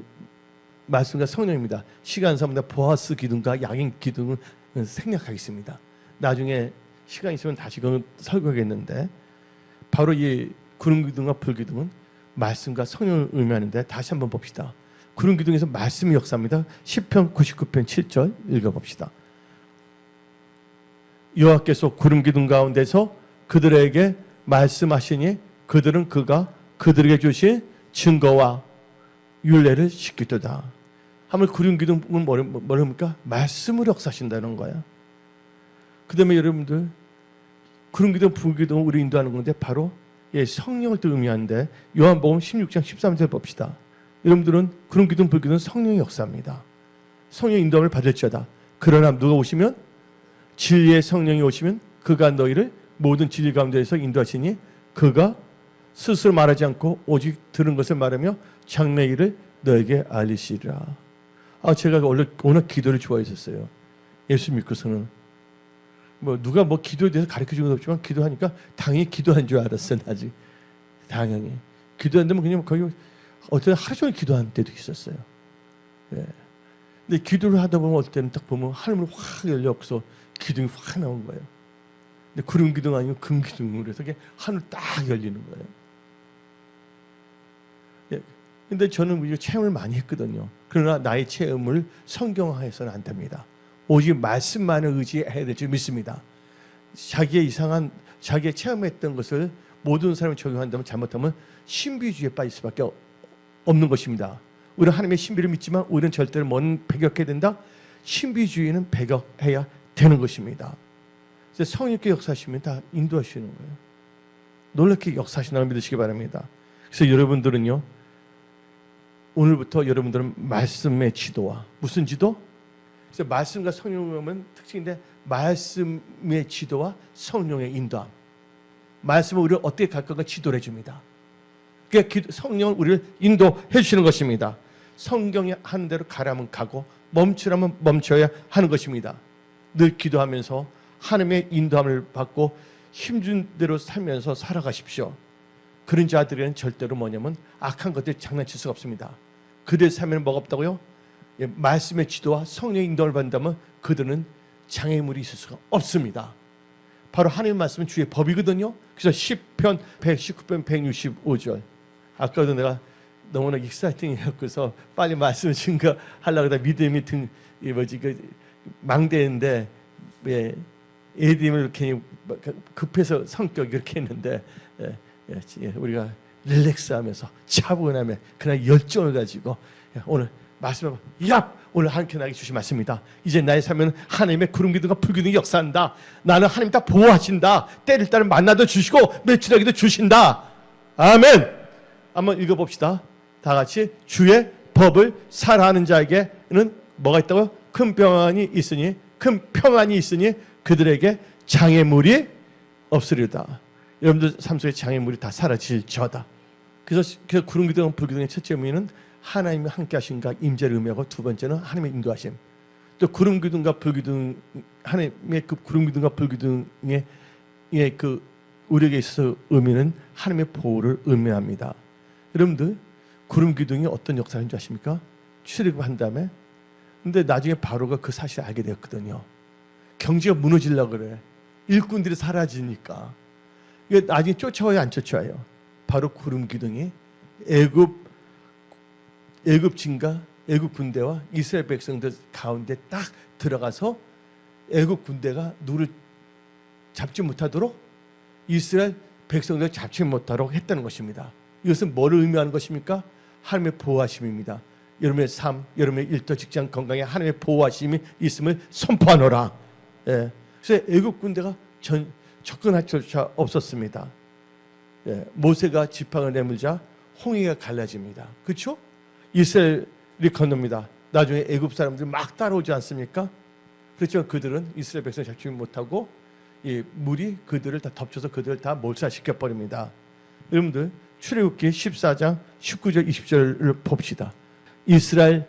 말씀과 성령입니다. 시간상보다 보아스 기둥과 야긴 기둥은 생략하겠습니다. 나중에 시간 있으면 다시 그건 설교하겠는데, 바로 이 구름 기둥과 불 기둥은 말씀과 성령을 의미하는데, 다시 한번 봅시다. 구름 기둥에서 말씀이 역사합니다. 시편 99편 7절 읽어봅시다. 여호와께서 구름 기둥 가운데서 그들에게 말씀하시니 그들은 그가 그들에게 주신 증거와 율례를 지키도다. 하물 구름 기둥은 뭐랍니까? 말씀으로 역사하신다는 거야. 그 다음에 여러분들, 구름 기둥, 불 기둥을 우리 인도하는 건데 바로, 예, 성령을 또 의미하는데 요한복음 16장 13절 봅시다. 여러분들은 구름 기둥, 불 기둥은 성령의 역사입니다. 성령의 인도함을 받을지어다. 그러나 누가 오시면, 진리의 성령이 오시면 그가 너희를 모든 진리 가운데에서 인도하시니 그가 스스로 말하지 않고 오직 들은 것을 말하며 장래 일을 너에게 알리시리라. 제가 원래 워낙 기도를 좋아했었어요. 예수 믿고서는 뭐 누가 뭐 기도에 대해서 가르쳐 준 건 없지만 기도하니까 당연히 기도한 줄 알았어. 아직 당연히 기도한다면 그냥 거의 어떤 하루 종일 기도한 때도 있었어요. 예. 근데 기도를 하다 보면 어떨 때는 딱 보면 하늘문이 확 열려서 기둥이 확 나온 거예요. 근데 구름 기둥 아니고 금 기둥으로 해서 하늘 딱 열리는 거예요. 예. 근데 저는 체험을 많이 했거든요. 그러나 나의 체험을 성경화해서는 안 됩니다. 오직 말씀만을 의지해야 될 줄 믿습니다. 자기의 체험했던 것을 모든 사람이 적용한다면 잘못하면 신비주의에 빠질 수밖에 없는 것입니다. 우리는 하나님의 신비를 믿지만 우리는 절대로 배격해야 된다. 신비주의는 배격해야 되는 것입니다. 성령께 역사하시면 다 인도하시는 거예요. 놀랍게 역사하신다고 믿으시기 바랍니다. 그래서 여러분들은요, 오늘부터 여러분들은 말씀의 지도와 무슨 지도? 그래서 말씀과 성령을 보면 특징인데 말씀의 지도와 성령의 인도함. 말씀은 우리를 어떻게 갈 건가 지도를 해줍니다. 그러니까 성령은 우리를 인도해 주시는 것입니다. 성경이 하는 대로 가라면 가고 멈추라면 멈춰야 하는 것입니다. 늘 기도하면서 하나님의 인도함을 받고 힘준 대로 살면서 살아가십시오. 그런 자들은 절대로 뭐냐면 악한 것들 장난칠 수가 없습니다. 그들 삶에는 뭐가 없다고요? 말씀의 지도와 성령의 인도를 받는다면 그들은 장애물이 있을 수가 없습니다. 바로 하나님의 말씀은 주의 법이거든요. 그래서 시편 119편 165절. 아까도 내가 너무나 익사이팅해서 빨리 말씀을 증거하려고 하다 믿음이 망대인데 에디임을 이렇게 급해서 성격이 이렇게 했는데 우리가 릴렉스하면서 차분하며 그날 열정을 가지고 오늘 말씀을 오늘 하나님께 나에게 주신 말씀입니다. 이제 나의 삶은 하나님의 구름 기둥과 불 기둥이 역사한다. 나는 하나님 다 보호하신다. 때를 따라 만나도 주시고 며칠하기도 주신다. 아멘. 한번 읽어봅시다. 다 같이 주의 법을 사랑하는 자에게는 뭐가 있다고요? 큰 평안이 있으니 그들에게 장애물이 없으리다. 여러분들 삶 속에 장애물이 다 사라질 저다. 그래서 구름 기둥과 불 기둥의 첫째 의미는 하나님이 함께 하신가 임재를 의미하고 두 번째는 하나님의 인도하심. 또 구름 기둥과 불 기둥 하나님의 그 구름 기둥과 불 기둥의 그 우리에게 있어서 의미는 하나님의 보호를 의미합니다. 여러분들 구름 기둥이 어떤 역사인 줄 아십니까? 출애굽한 다음에 근데 나중에 바로가 그 사실을 알게 되었거든요. 경제가 무너지려고 그래. 일꾼들이 사라지니까. 이게 나중에 쫓아와요, 안 쫓아와요? 바로 구름 기둥이 애굽 군대와 이스라엘 백성들 가운데 딱 들어가서 애굽 군대가 누를 잡지 못하도록 이스라엘 백성들 잡지 못하도록 했다는 것입니다. 이것은 뭐를 의미하는 것입니까? 하나님의 보호하심입니다. 여러분의 삶, 여러분의 일터, 직장, 건강에 하나님의 보호하심이 있음을 선포하노라. 예. 그래서 애굽 군대가 접근할 수가 없었습니다. 예. 모세가 지팡이를 내밀자 홍해가 갈라집니다. 그렇죠? 이스라엘이 건너입니다. 나중에 애굽 사람들이 막 따라오지 않습니까? 그렇지만 그들은 이스라엘 백성 잡지 못하고 이 물이 그들을 다 덮쳐서 그들을 다 몰살시켜 버립니다. 여러분들 출애굽기 14장 19절 20절을 봅시다. 이스라엘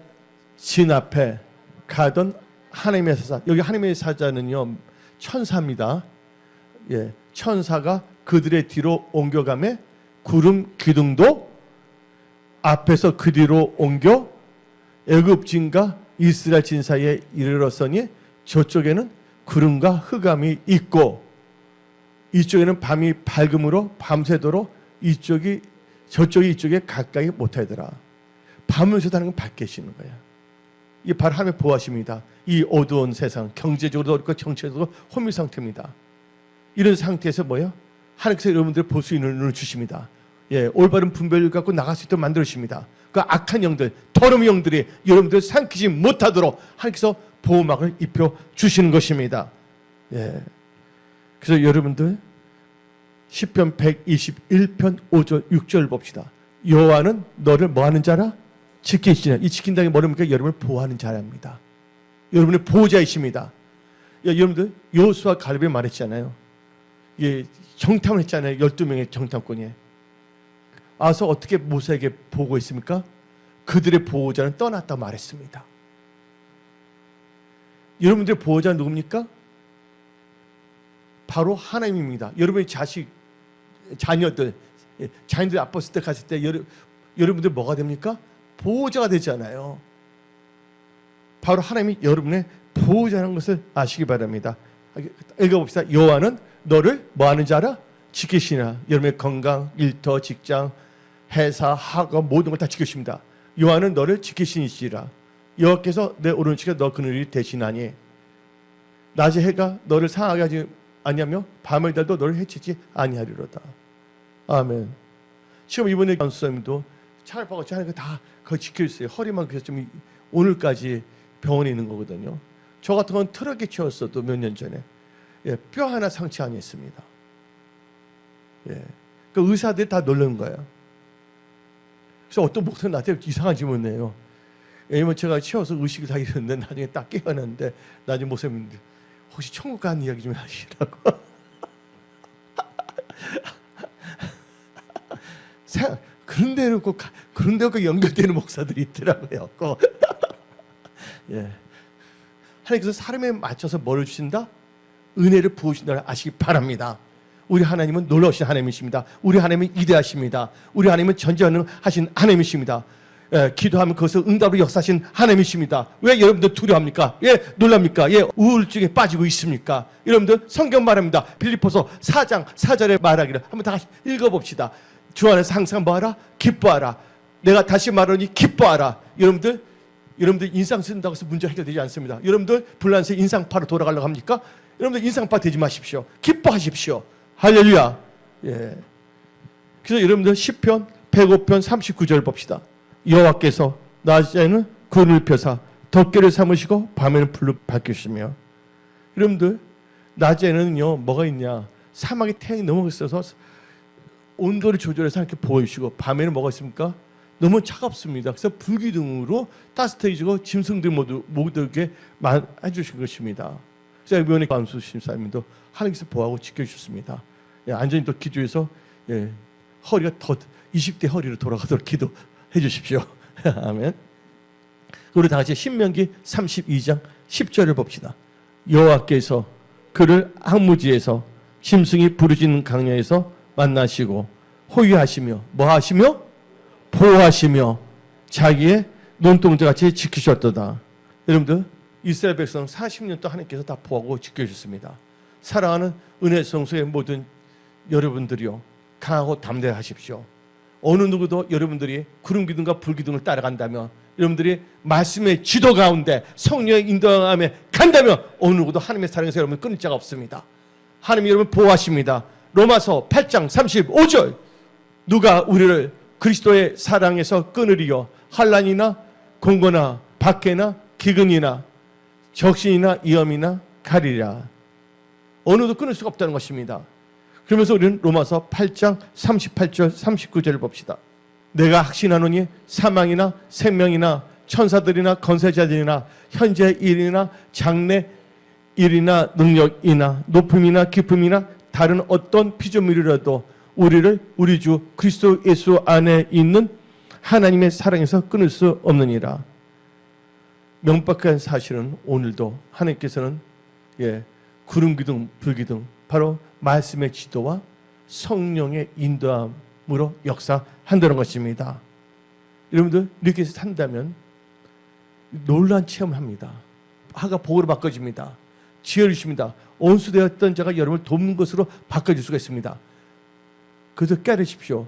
진 앞에 가던 하나님의 사자. 여기 하나님의 사자는요 천사입니다. 예, 천사가 그들의 뒤로 옮겨가매 구름 기둥도 앞에서 그 뒤로 옮겨 애굽 진과 이스라엘 진 사이에 이르렀으니 저쪽에는 구름과 흑암이 있고 이쪽에는 밤이 밝음으로 밤새도록 저쪽이 이쪽에 가까이 못하더라. 밤을 새다는 건 밝게 계시는 거야. 이게 바로 하나님의 보호하심입니다. 이 어두운 세상, 경제적으로도 어렵고 정치적으로도 혼미 상태입니다. 이런 상태에서 뭐예요? 하나님께서 여러분들 볼 수 있는 눈을 주십니다. 예, 올바른 분별을 갖고 나갈 수 있도록 만들어주십니다. 그 악한 영들, 더러운 영들이 여러분들을 삼키지 못하도록 하나님께서 보호막을 입혀 주시는 것입니다. 예. 그래서 여러분들 시편 121편 5절 6절 봅시다. 여호와는 너를 뭐하는 자라? 지키시냐. 이 지킨다는 게 뭐랍니까? 여러분을 보호하는 자랍니다. 여러분의 보호자이십니다. 여러분들 여호수아 갈렙이 말했잖아요. 예, 정탐을 했잖아요. 12명의 정탐꾼이. 와서 어떻게 모세에게 보고했습니까? 그들의 보호자는 떠났다고 말했습니다. 여러분들의 보호자는 누굽니까? 바로 하나님입니다. 여러분의 자녀들 아팠을 때 갔을 때 여러분들 뭐가 됩니까? 보호자가 되잖아요. 바로 하나님이 여러분의 보호자라는 것을 아시기 바랍니다. 읽어봅시다. 여호와는 너를 뭐 하는지 알아? 지키시나. 여러분의 건강, 일터, 직장, 회사, 학업 모든 걸 다 지키십니다. 여호와는 너를 지키시니시라. 여호와께서 내 오른쪽에 너 그늘이 되시나니 낮의 해가 너를 상하게 하지 아니하며 밤의 달도 너를 해치지 아니하리로다. 아멘. 지금 이번에 간수사님도 차를 박았지 하는 거 다 그거 지켜주세요. 허리만 그래서 좀 오늘까지 병원에 있는 거거든요. 저 같은 건 트럭에 치웠어도 몇 년 전에 뼈 하나 상처 아니었습니다. 그 의사들이 다 놀라는 거예요. 그래서 어떤 목사님 나한테 이상한 질문을 해요. 왜냐면 제가 치워서 의식을 다 잃었는데 나중에 딱 깨어났는데 나중에 목사님들 혹시 천국 가는 이야기 좀 하시라고. 그런데 놓고 연결되는 목사들이 있더라고요. 하나님께서 사람에 맞춰서 뭐를 주신다? 은혜를 부으신다를 아시기 바랍니다. 우리 하나님은 놀라우신 하나님이십니다. 우리 하나님은 위대하십니다. 우리 하나님은 전지전능하신 하나님이십니다. 기도하면 그것을 응답으로 역사하신 하나님이십니다. 왜 여러분들 두려워합니까? 왜 놀랍니까? 왜 우울증에 빠지고 있습니까? 여러분들 성경 말합니다. 빌립보서 4장 4절에 말하기를 한번 다 같이 읽어봅시다. 주 안에서 항상 뭐하라? 기뻐하라. 내가 다시 말하니 기뻐하라. 여러분들 인상 쓴다고 해서 문제 해결되지 않습니다. 여러분들 불란서 인상파로 돌아가려고 합니까? 여러분들 인상파 되지 마십시오. 기뻐하십시오. 할렐루야. 그래서 여러분들 시편 105편 39절 봅시다. 여호와께서 낮에는 구름을 펴사 덮개를 삼으시고 밤에는 불로 밝히시며. 여러분들 낮에는요 뭐가 있냐? 사막에 태양이 너무 있어서 온도를 조절해서 이렇게 보여주시고 밤에는 뭐가 있습니까? 너무 차갑습니다. 그래서 불기둥으로 따뜻해지고 짐승들 모두에게 해주신 것입니다. 그래서 이번에 감수 심사님도 하나님께서 보호하고 지켜주셨습니다. 안전히 또 기도해서 허리가 더 20대 허리로 돌아가도록 기도해 주십시오. 아멘. 우리 다 같이 신명기 32장 10절을 봅시다. 여호와께서 그를 항무지에서 짐승이 부르짖는 강야에서 만나시고 호위하시며 뭐 하시며? 보호하시며 자기의 눈동자같이 지키셨도다. 여러분들 이스라엘 백성 40년 동안 하나님께서 다 보호하고 지켜주셨습니다. 사랑하는 은혜 성소의 모든 여러분들이요, 강하고 담대하십시오. 어느 누구도 여러분들이 구름 기둥과 불 기둥을 따라간다면, 여러분들이 말씀의 지도 가운데 성령의 인도함에 간다면 어느 누구도 하나님의 사랑에서 여러분 끊을 자가 없습니다. 하나님이 여러분 보호하십니다. 로마서 8장 35절 누가 우리를 그리스도의 사랑에서 끊으리요? 환난이나 공고나 박해나 기근이나 적신이나 위험이나 가리라. 어느도 끊을 수가 없다는 것입니다. 그러면서 우리는 로마서 8장 38절 39절을 봅시다. 내가 확신하노니 사망이나 생명이나 천사들이나 건세자들이나 현재 일이나 장래 일이나 능력이나 높음이나 깊음이나 다른 어떤 피조물이라도 우리를 우리 주 그리스도 예수 안에 있는 하나님의 사랑에서 끊을 수 없느니라. 명백한 사실은 오늘도 하나님께서는 구름 기둥, 불 기둥, 바로 말씀의 지도와 성령의 인도함으로 역사한다는 것입니다. 여러분들 이렇게 산다면 놀라운 체험을 합니다. 하가 복으로 바꿔집니다. 지혜를 주십니다. 온수되었던 자가 여러분을 돕는 것으로 바꿔줄 수가 있습니다. 그래서 깨르십시오.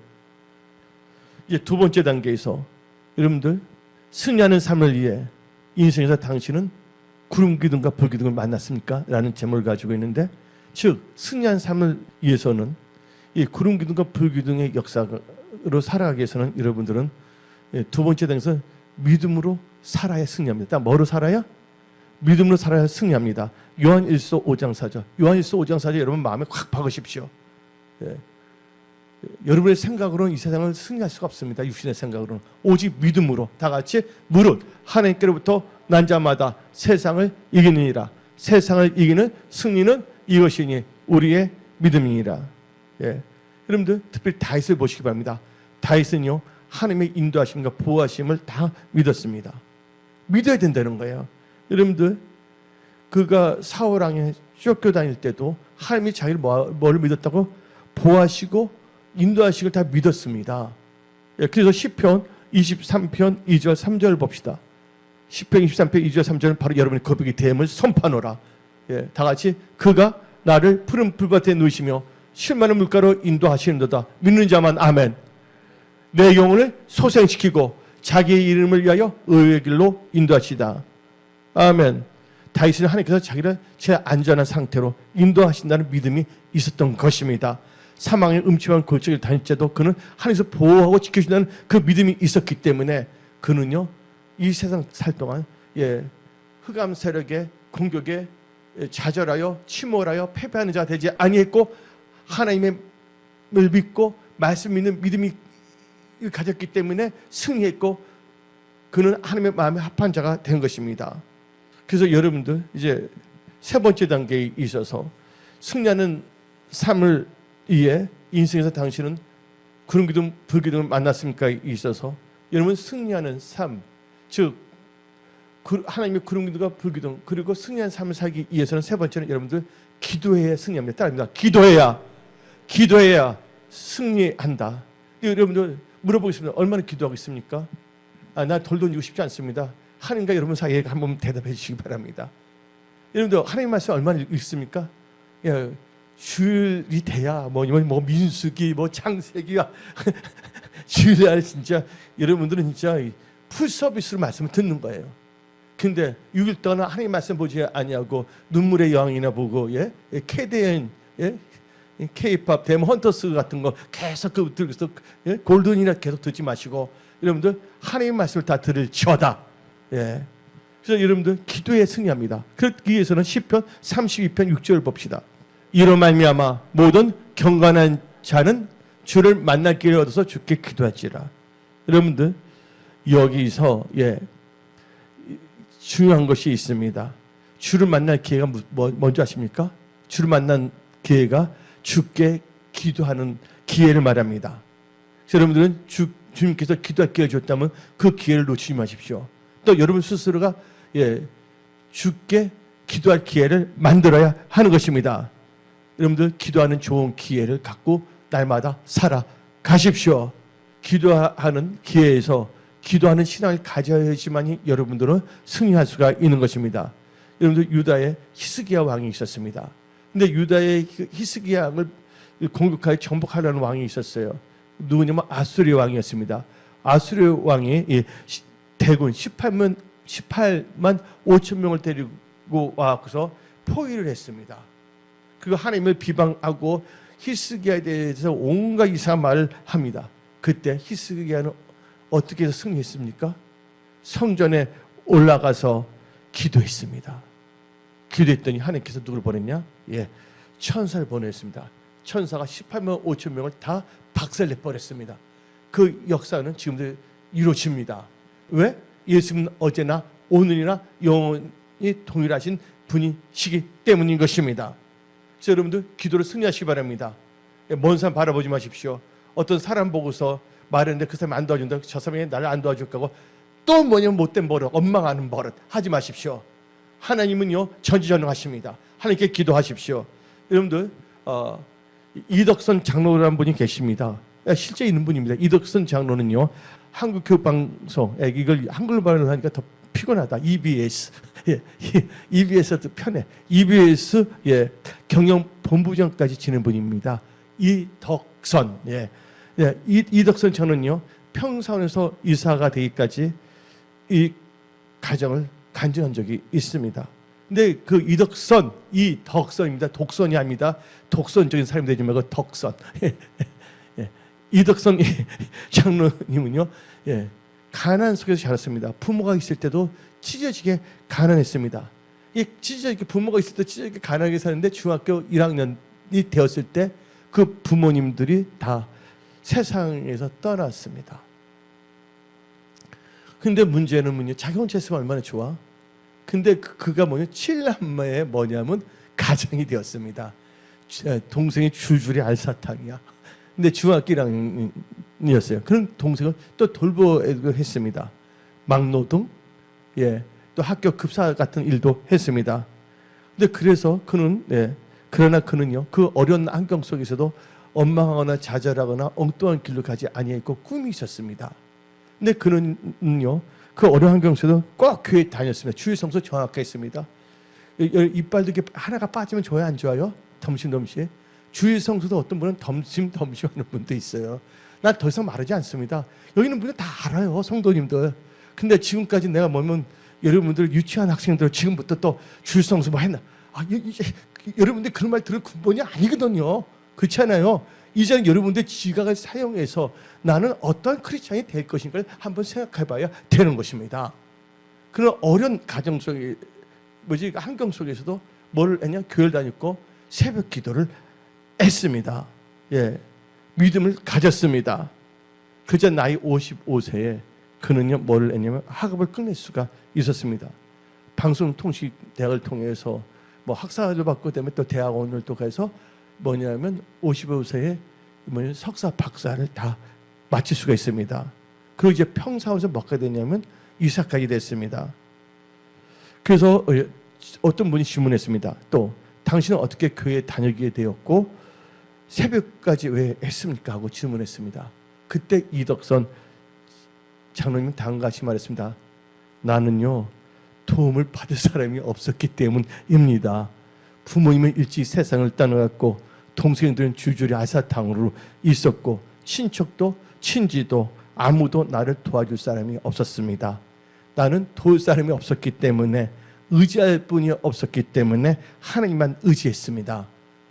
이제 두 번째 단계에서 여러분들 승리하는 삶을 위해 인생에서 당신은 구름 기둥과 불 기둥을 만났습니까? 라는 제목을 가지고 있는데, 즉 승리한 삶을 위해서는 이 구름 기둥과 불 기둥의 역사로 살아가기 위해서는 여러분들은 두 번째 단계에서 믿음으로 살아야 승리합니다. 뭐로 살아야? 믿음으로 살아야 승리합니다. 요한일서 5장 4절. 요한일서 5장 4절 여러분 마음에 확 박으십시오. 여러분의 생각으로는 이 세상을 승리할 수가 없습니다. 육신의 생각으로는. 오직 믿음으로 다 같이 무릇 하나님께로부터 난 자마다 세상을 이기느니라. 세상을 이기는 승리는 이것이니 우리의 믿음이니라. 여러분들 특별히 다윗을 보시기 바랍니다. 다윗은요 하나님의 인도하심과 보호하심을 다 믿었습니다. 믿어야 된다는 거예요. 여러분들 그가 사울 왕의 쫓겨 다닐 때도 하나님이 자기를 뭘 믿었다고? 보하시고 인도하시고 다 믿었습니다. 예, 그래서 시편 23편 2절 3절 봅시다. 시편 23편 2절 3절은 바로 여러분의 거룩이 됨을 선포하노라. 예, 다 같이 그가 나를 푸른 풀밭에 누이시며 쉴만한 물가로 인도하시는도다. 믿는 자만 아멘. 내 영혼을 소생시키고 자기의 이름을 위하여 의의 길로 인도하시다. 아멘. 다윗은 하나님께서 자기를 제 안전한 상태로 인도하신다는 믿음이 있었던 것입니다. 사망의 음침한 골짜기를 다닐 때도 그는 하나님께서 보호하고 지켜주신다는 그 믿음이 있었기 때문에 그는요 이 세상 살 동안 흑암 세력의 공격에 좌절하여 침몰하여 패배하는 자가 되지 아니했고 하나님을 믿고 말씀 믿는 믿음이 가졌기 때문에 승리했고 그는 하나님의 마음에 합한 자가 된 것입니다. 그래서 여러분들 이제 세 번째 단계에 있어서 승리하는 삶을 위해 인생에서 당신은 구름기둥 불기둥을 만났습니까? 있어서 여러분 승리하는 삶, 즉 하나님의 구름기둥과 불기둥 그리고 승리한 삶을 살기 위해서는 세 번째는 여러분들 기도해야 승리합니다. 따라합니다. 기도해야 승리한다. 여러분들 물어보겠습니다. 얼마나 기도하고 있습니까? 나 돌 던지고 싶지 않습니다. 하나님과 여러분 사이에 한번 대답해 주시기 바랍니다. 여러분들 하나님 말씀 얼마나 읽습니까? 주일이 돼야 뭐 민수기 창세기가 주일날 진짜 여러분들은 진짜 풀 서비스로 말씀을 듣는 거예요. 근데 6일 동안 하나님 말씀 보지 아니하고 눈물의 여왕이나 보고 KDN K-팝 데모 헌터스 같은 거 계속 들고서 골든이나 계속 듣지 마시고 여러분들 하나님 말씀을 다 들을지어다. 그래서 여러분들 기도에 승리합니다. 그러기 위해서는 시편 32편 6절 봅시다. 이로 말미암아 모든 경건한 자는 주를 만날 기회를 얻어서 주께 기도할지라. 여러분들 여기서 중요한 것이 있습니다. 주를 만날 기회가 뭔지 아십니까? 주를 만난 기회가 주께 기도하는 기회를 말합니다. 그래서 여러분들은 주님께서 기도할 기회를 줬다면 그 기회를 놓치지 마십시오. 또 여러분 스스로가 주께 기도할 기회를 만들어야 하는 것입니다. 여러분들 기도하는 좋은 기회를 갖고 날마다 살아가십시오. 기도하는 기회에서 기도하는 신앙을 가져야지만이 여러분들은 승리할 수가 있는 것입니다. 여러분들 유다에 히스기야 왕이 있었습니다. 근데 유다의 히스기야 왕을 공격하여 정복하려는 왕이 있었어요. 누구냐면 아수르 왕이었습니다. 아수르 왕이 대군 18만 5천 명을 데리고 와서 포위를 했습니다. 그리고 하나님을 비방하고 히스기야에 대해서 온갖 이상한 말을 합니다. 그때 히스기야는 어떻게 해서 승리했습니까? 성전에 올라가서 기도했습니다. 기도했더니 하나님께서 누구를 보냈냐? 천사를 보냈습니다. 천사가 18만 5천 명을 다 박살내버렸습니다. 그 역사는 지금도 이루어집니다. 왜? 예수님은 어제나 오늘이나 영원히 동일하신 분이시기 때문인 것입니다. 그래서 여러분들 기도를 승리하시기 바랍니다. 먼 사람 바라보지 마십시오. 어떤 사람 보고서 말했는데 그 사람이 안 도와준다. 저 사람이 나를 안 도와줄 거고 또 뭐냐면 못된 버릇, 엉망하는 버릇 하지 마십시오. 하나님은요 전지전능하십니다. 하나님께 기도하십시오. 여러분들 이덕선 장로라는 분이 계십니다. 실제 있는 분입니다. 이덕선 장로는요 한국교육방송 이걸 한글로 발음을 하니까 더 피곤하다. EBS EBS도 편해. EBS 경영본부장까지 지낸 분입니다. 이덕선 이덕선 장로는요 평사원에서 이사가 되기까지 이 가정을 간증한 적이 있습니다. 근데 그 이덕선입니다. 독선이 아닙니다. 독선적인 사람이 되지 말고 덕선. 이덕선 장로님은요, 가난 속에서 자랐습니다. 부모가 있을 때도 찢어지게 가난했습니다. 찢어지게 부모가 있을 때 찢어지게 가난하게 사는데 중학교 1학년이 되었을 때 그 부모님들이 다 세상에서 떠났습니다. 근데 문제는 자기 혼자 있으면 얼마나 좋아? 근데 그가 7남매의 뭐냐면 가정이 되었습니다. 동생이 줄줄이 알사탕이야. 근데 중학교 1학년이었어요. 그런 동생을 또 돌보기도 했습니다. 막노동, 또 학교 급사 같은 일도 했습니다. 근데 그래서 그는 그러나 그는요 그 어려운 환경 속에서도 원망하거나 좌절하거나 엉뚱한 길로 가지 아니했고 꿈이 있었습니다. 근데 그는요 그 어려운 환경 속에도 꼭 교회 다녔습니다. 주일 성수 정확하게 했습니다. 이빨도 이렇게 하나가 빠지면 좋아요 안 좋아요? 덤심덤심. 주일 성수도 어떤 분은 덤심덤심하는 분도 있어요. 난 더 이상 말하지 않습니다. 여기 있는 분들 다 알아요 성도님들. 근데 지금까지 내가 뭐면 여러분들 유치한 학생들 지금부터 또 주일 성수 뭐 했나? 여러분들 그런 말 들을 근본이 아니거든요. 그렇지 않아요? 이제는 여러분들 지각을 사용해서 나는 어떤 크리스찬이 될 것인가를 한번 생각해봐야 되는 것입니다. 그런 어려운 가정 속에 환경 속에서도 뭘 했냐? 교회를 다녔고 새벽 기도를 했습니다. 믿음을 가졌습니다. 그저 나이 55세에 그는요 뭐를 했냐면 학업을 끝낼 수가 있었습니다. 방송통신대학을 통해서 뭐 학사를 받고 되면 또 대학원을 또 가서 뭐냐면 55세에 석사 박사를 다 마칠 수가 있습니다. 그리고 이제 평사원에서 뭐가 되냐면 이사까지 됐습니다. 그래서 어떤 분이 질문했습니다. 또 당신은 어떻게 교회에 다니게 되었고 새벽까지 왜 했습니까? 하고 질문했습니다. 그때 이덕선 장로님 다음과 같이 말했습니다. 나는요 도움을 받을 사람이 없었기 때문입니다. 부모님은 일찍 세상을 떠나갔고 동생들은 줄줄이 아사탕으로 있었고 친척도 친지도 아무도 나를 도와줄 사람이 없었습니다. 나는 도울 사람이 없었기 때문에 의지할 분이 없었기 때문에 하나님만 의지했습니다.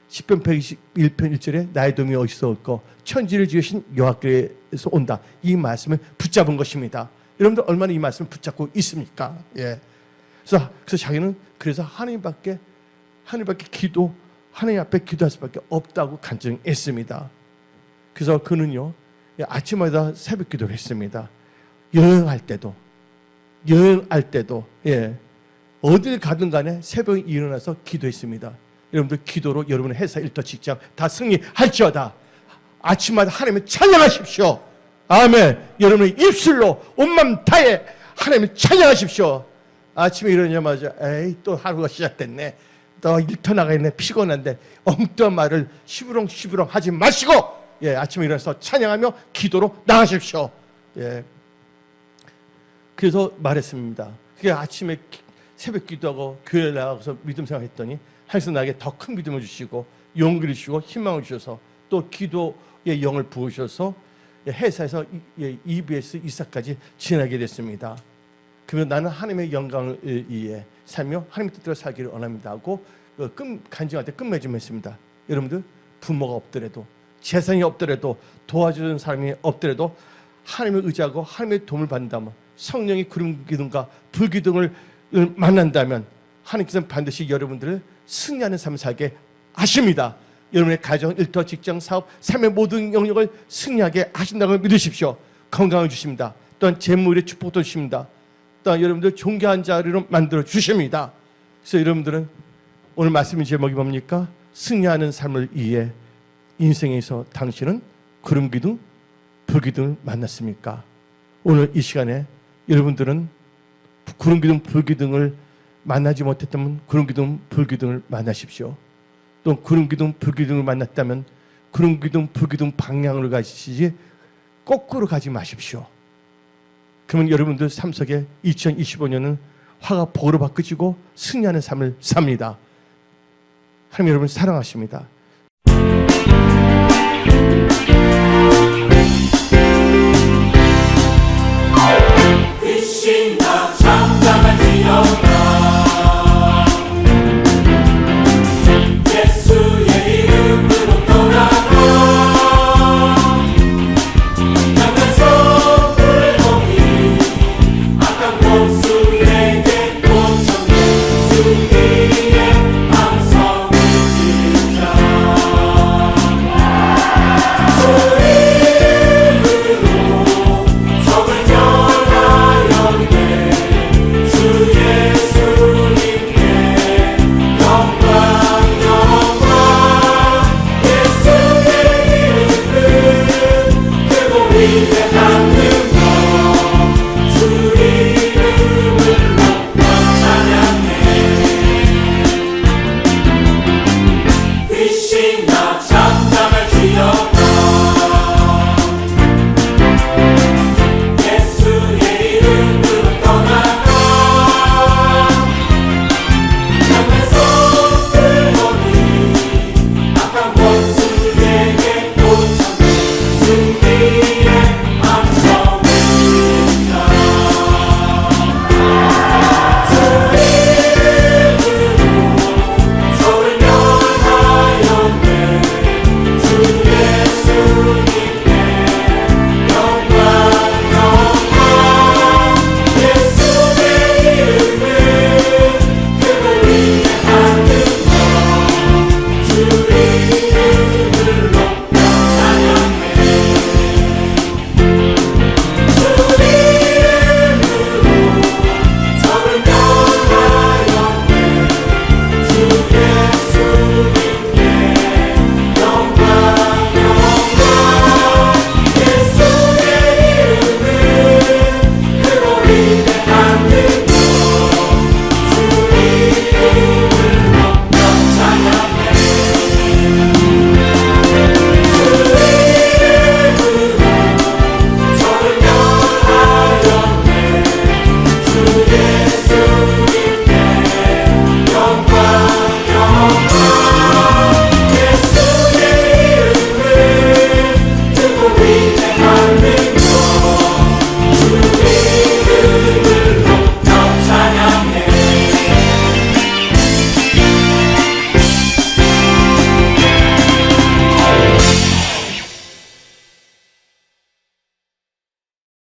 시편 121편 1절에 나의 도움이 어디서 올까? 천지를 지으신 여호와께서 온다. 이 말씀을 붙잡은 것입니다. 여러분들 얼마나 이 말씀을 붙잡고 있습니까? 그래서 자기는 그래서 하나님밖에 하나님 앞에 기도할 수밖에 없다고 간증했습니다. 그래서 그는요 아침마다 새벽 기도를 했습니다. 여행할 때도 어딜 가든 간에 새벽에 일어나서 기도했습니다. 여러분들 기도로 여러분의 회사 일터 직장 다 승리할지어다. 아침마다 하나님을 찬양하십시오. 아멘. 여러분의 입술로 온맘 다해 하나님을 찬양하십시오. 아침에 일어나자마자 에이 또 하루가 시작됐네. 또 일터 나가있네. 피곤한데 엉뚱한 말을 시부렁 하지 마시고 아침에 일어나서 찬양하며 기도로 나가십시오. 그래서 말했습니다. 그게 아침에 새벽 기도하고 교회에 나가서 믿음 생활했더니 하나님께서 나에게 더 큰 믿음을 주시고 용기를 주시고 희망을 주셔서 또 기도의 영을 부으셔서 회사에서 EBS 이사까지 지나게 됐습니다. 그러면 나는 하나님의 영광을 위해 살며 하나님의 뜻대로 살기를 원합니다 하고 간증할 때 끝맺음했습니다. 여러분들 부모가 없더라도 재산이 없더라도 도와주는 사람이 없더라도 하나님을 의지하고 하나님의 도움을 받는다면 성령이 구름 기둥과 불 기둥을 만난다면 하나님께서는 반드시 여러분들을 승리하는 삶을 살게 하십니다. 여러분의 가정, 일터, 직장, 사업, 삶의 모든 영역을 승리하게 하신다고 믿으십시오. 건강을 주십니다. 또한 재물의 축복도 주십니다. 또한 여러분들 존귀한 자리로 만들어 주십니다. 그래서 여러분들은 오늘 말씀의 제목이 뭡니까? 승리하는 삶을 위해 인생에서 당신은 구름 기둥, 불 기둥을 만났습니까? 오늘 이 시간에 여러분들은 구름 기둥, 불 기둥을 만나지 못했다면 구름 기둥, 불 기둥을 만나십시오. 또 구름 기둥, 불 기둥을 만났다면 구름 기둥, 불 기둥 방향으로 가시지 거꾸로 가지 마십시오. 그러면 여러분들 삶 속에 2025년은 화가 복으로 바뀌고 승리하는 삶을 삽니다. 하나님 여러분 사랑하십니다. 참담한 지역다